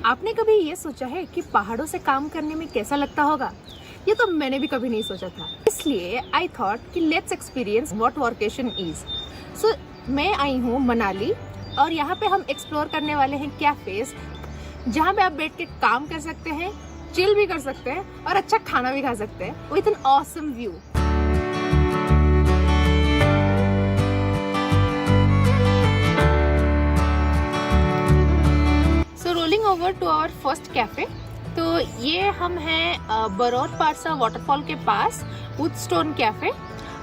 आपने कभी ये सोचा है कि पहाड़ों से काम करने में कैसा लगता होगा? ये तो मैंने भी कभी नहीं सोचा था, इसलिए आई थॉट कि let's experience what workation is. So मैं आई हूँ मनाली और यहाँ पे हम एक्सप्लोर करने वाले हैं कैफेज, जहाँ पे आप बैठ के काम कर सकते हैं, चिल भी कर सकते हैं और अच्छा खाना भी खा सकते हैं with an awesome view. So rolling over to our first cafe. तो ये हम हैं बरौर पारसा वाटरफॉल के पास वुडस्टोन कैफे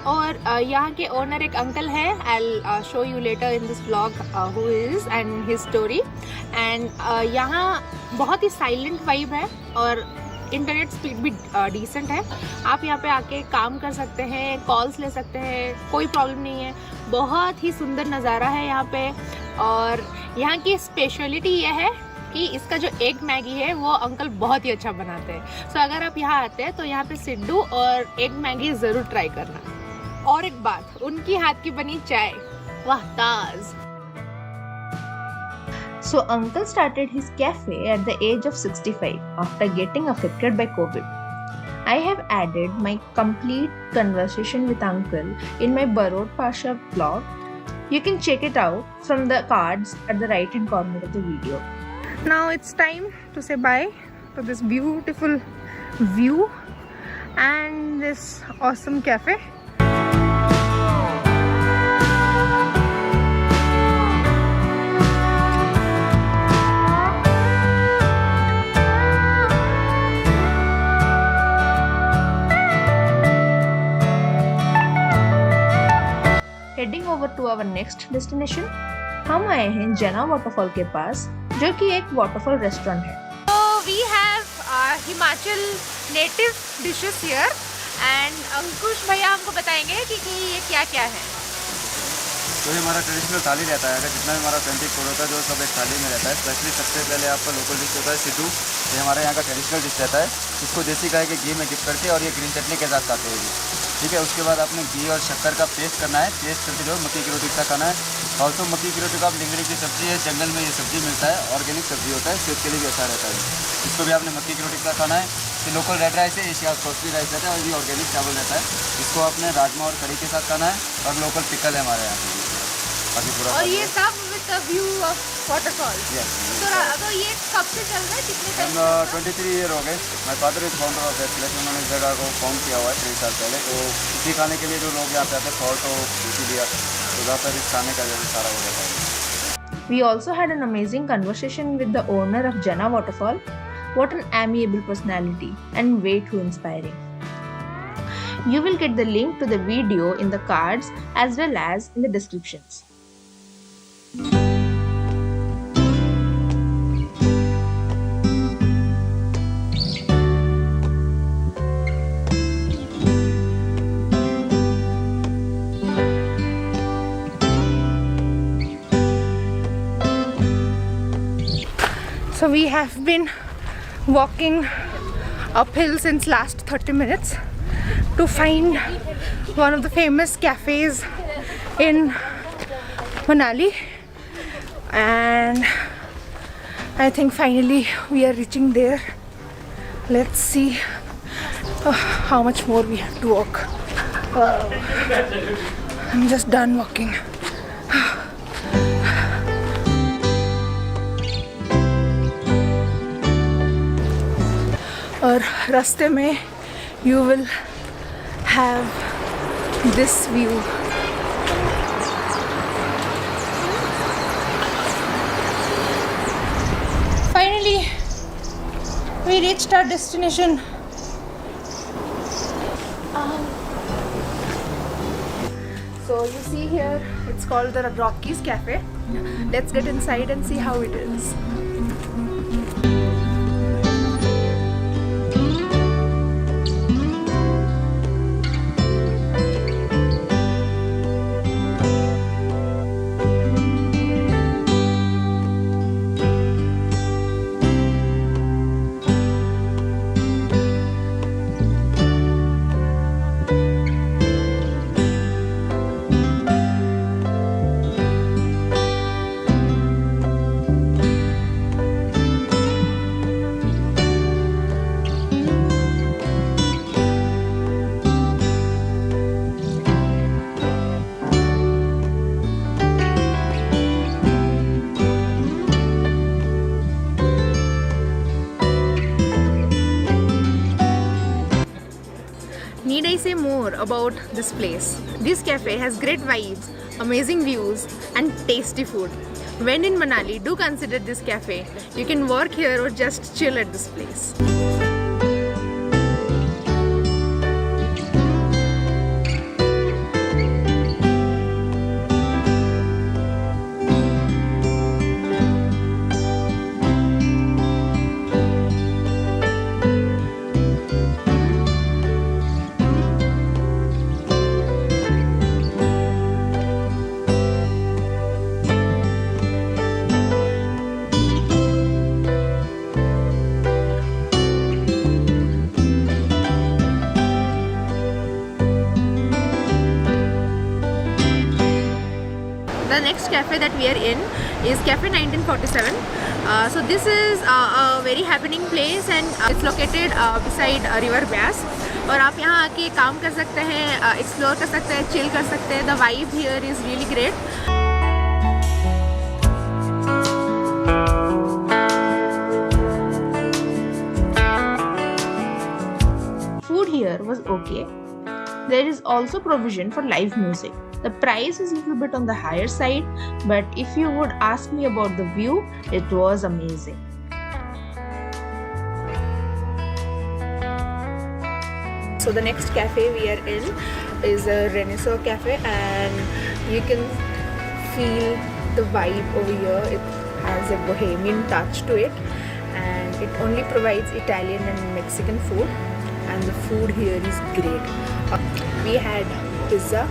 और यहाँ के ओनर एक अंकल है। I show you later in this vlog who is and his story. And यहाँ बहुत ही साइलेंट वाइब है और इंटरनेट स्पीड भी डिसेंट है। आप यहाँ पे आके काम कर सकते हैं, कॉल्स ले सकते हैं, कोई प्रॉब्लम नहीं है। बहुत ही सुंदर नज़ारा है यहाँ पे और यहाँ की स्पेशलिटी ये है कि इसका जो एग मैगी है वो अंकल बहुत ही अच्छा बनाते हैं। सो अगर आप यहाँ आते हैं तो यहाँ पे सिड्डू और एग मैगी ज़रूर ट्राई करना। और एक बात, उनकी हाथ की बनी चाय वाह ताज। So uncle started his cafe at the age of 65 after getting affected by COVID. I have added my complete conversation with uncle in my Barod Pasha blog. You can check it out from the cards at the right hand corner of the video. Now it's time to say bye to this beautiful view and this awesome cafe. Heading over to our next destination, हम आए हैं जना waterfall के पास, जो कि एक waterfall restaurant है। So we have Himachal native dishes here and अंकुश भैया हमको बताएंगे कि ये क्या क्या है। तो ये हमारा ट्रेडिशनल थाली रहता है। अगर जितना भी हमारा ऑथेंटिक फूड होता है जो सब एक थाली में रहता है। स्पेशली सबसे पहले आपका लोकल डिश होता है सिड्डू। ये हमारे यहाँ का ट्रेडिशनल डिश रहता है। इसको देसी गाय के घी में डिप करके और ये ग्रीन चटनी के साथ खाते हैं। ठीक है, उसके बाद आपने घी और शक्कर का पेस्ट करना है। पेस्ट करके जो मक्की की रोटी के साथ खाना है। ऑल्सो मक्की की रोटी का आप लिंगड़ी की सब्जी है, जंगल में ये सब्जी मिलता है, ऑर्गेनिक सब्जी होता है, सेहत के लिए भी अच्छा रहता है। इसको भी आपने मक्की की रोटी के साथ खाना है। ये लोकल रेड राइस है, एशिया कॉस्टली राइस रहता है और ये ऑर्गेनिक चावल रहता है। इसको आपने राजमा और कड़ी के साथ खाना है और लोकल पिकल है हमारे यहाँ पे। और ये सब with the view of waterfall. तो ये कब से चल रहा है, कितने टाइम से? 23 ईयर हो गए। My father is founder of that place. उन्होंने इस जगह को फाउंड किया हुआ है 3 साल पहले। तो इसी खाने के लिए जो लोग यहाँ पे आते हैं, सॉल्ट हो इसीलिए तो ज़्यादातर इस खाने का जो सारा हो जाता है। We also had an amazing conversation with the owner of Jana Waterfall. What an amiable personality and way too inspiring. You will get the link to the video in the cards as well as in the descriptions. So we have been walking uphill since last 30 minutes to find one of the famous cafes in Manali, and I think finally we are reaching there. Let's see how much more we have to walk. I'm just done walking. और रास्ते में you will have this view. Finally, we reached our destination. So you see here, it's called the Rockies Cafe. Let's get inside and see how it is. need I say more about this place? This cafe has great vibes, amazing views and tasty food. When in Manali, do consider this cafe. You can work here or just chill at this place. The next cafe that we are in is Cafe 1947. So this is a very happening place and it's located beside River Byas. और आप यहाँ आके काम कर सकते हैं, explore कर सकते हैं, चिल कर सकते हैं. The vibe here is really great. Food here was okay. There is also provision for live music. The price is a little bit on the higher side, but if you would ask me about the view, it was amazing. So the next cafe we are in is a Renaissance cafe and you can feel the vibe over here. It has a bohemian touch to it and it only provides Italian and Mexican food and the food here is great. We had pizza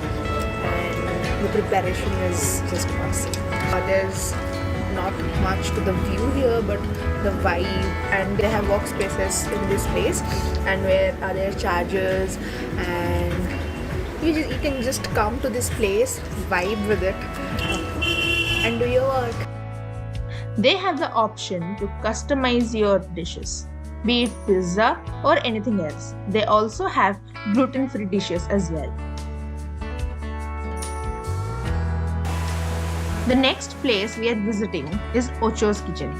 and the preparation is just awesome. There's not much to the view here but the vibe, and they have workspaces in this place and where are there chargers and you can just come to this place, vibe with it and do your work. They have the option to customize your dishes, be it pizza or anything else. They also have gluten-free dishes as well. The next place we are visiting is Ocho's Kitchen.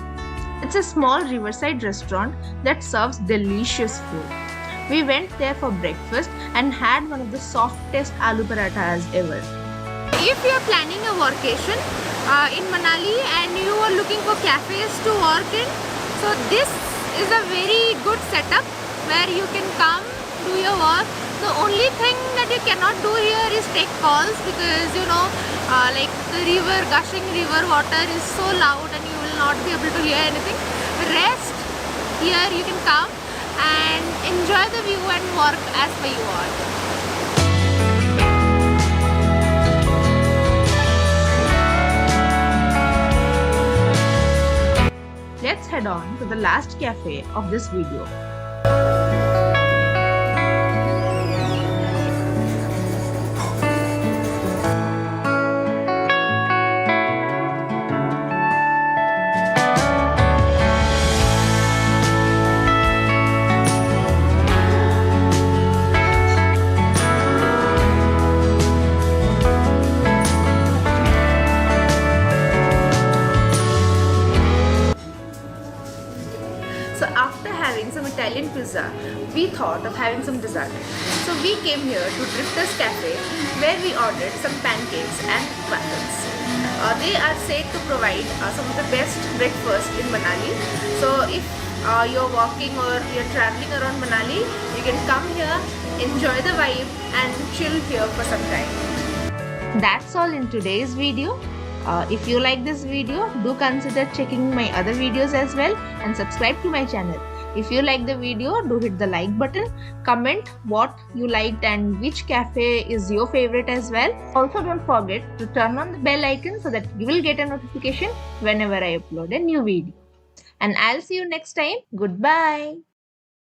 It's a small riverside restaurant that serves delicious food. We went there for breakfast and had one of the softest aloo parathas ever. If you are planning a vacation in Manali and you are looking for cafes to work in, so this is a very good setup where you can come do your work. The only thing that you cannot do here is take calls because like the gushing river water is so loud and you will not be able to hear anything. The rest here you can come and enjoy the view and work as per you want. Let's head on to the last cafe of this video. So after having some Italian pizza, we thought of having some dessert. So we came here to Drifters Cafe where we ordered some pancakes and waffles. They are said to provide some of the best breakfast in Manali. So if you're walking or you're traveling around Manali, you can come here, enjoy the vibe and chill here for some time. That's all in today's video. If you like this video, do consider checking my other videos as well and subscribe to my channel. If you like the video, do hit the like button, comment what you liked and which cafe is your favorite as well. Also don't forget to turn on the bell icon so that you will get a notification whenever I upload a new video. And I'll see you next time. Goodbye.